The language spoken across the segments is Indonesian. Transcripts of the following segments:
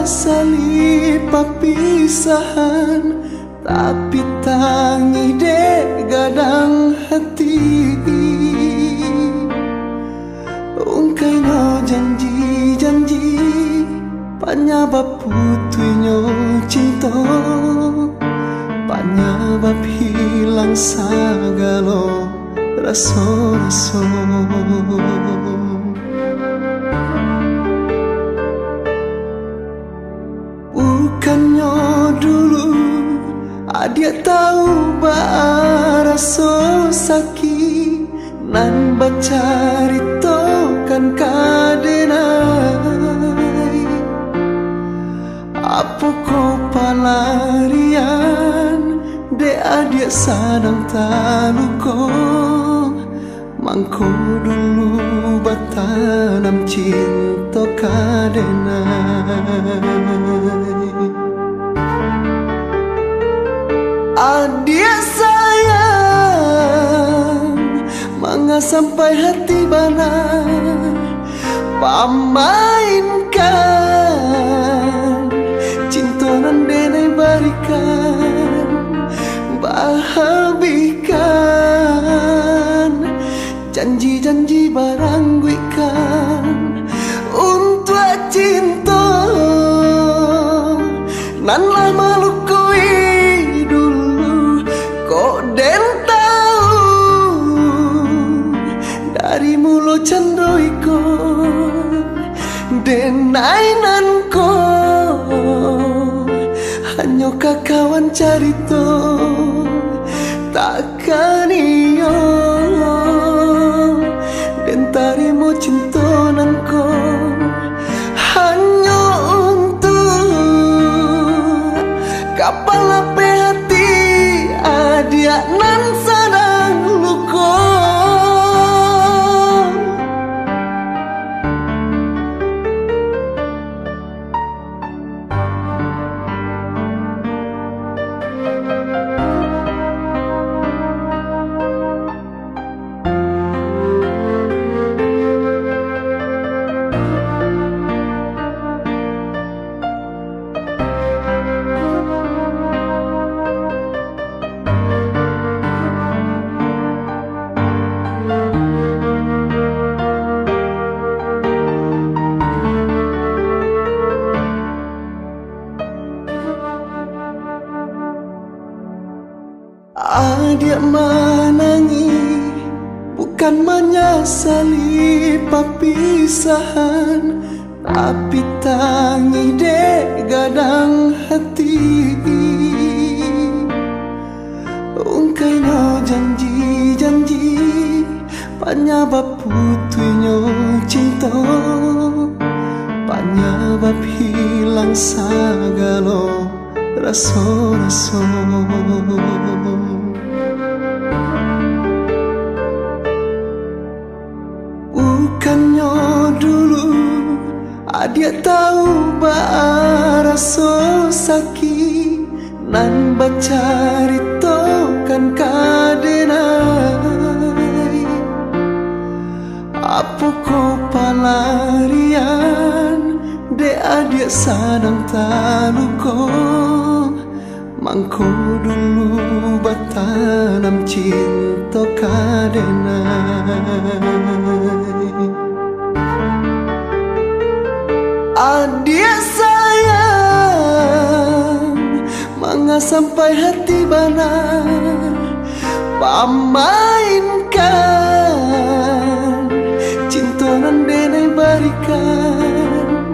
menyesali perpisahan, tapi tangi dek gadang hati. Ungkainya janji-janji panyabab putuinyo cinta, panyabab hilang sagalo rasa-rasa. Bukannya dulu adia tahu rasa sakit nan bacarito kan kadenai. Apa kau palarian de adia sadang taluko, mangko dulu batanam cinta kadenai. Adia sayang, mangga sampai hati bana pamainkan cinta nan denai barikan, bahabikan janji-janji barangguikan untuk cinta nan lama lukui dulu. Kok den tahu dari mulut cendoiko denai nan ko hanya kakawan carito takkan iyo den tarimo cinta nan ko hanya untuk kapal ape hati adia nan sadang luko. Adia menangi bukan menyesali perpisahan, tapi tangi dek gadang hati. Ungkainya janji-janji panyabab putuinyo cinta, panyabab hilang sagalo rasa-rasa. Bukannya dulu adia tahu rasa sakit nan bacarito kan kadenai. Apa kau palarian de adia sadang taluko, mangko dulu batanam cinta kadenai. Adia sayang, mangga sampai hati bana pamainkan cinta nan denai barikan,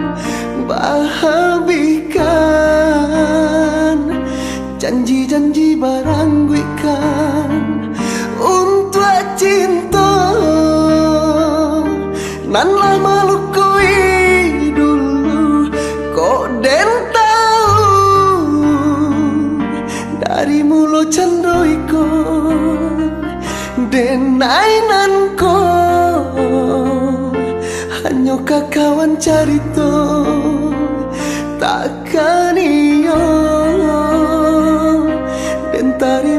bahabikan janji-janji barangguikan untuk cinta nan lama lukui dulu. Kok den tahu dari mulut cendoiko denai nan ko hanya kakawan carito takkan iyo den tari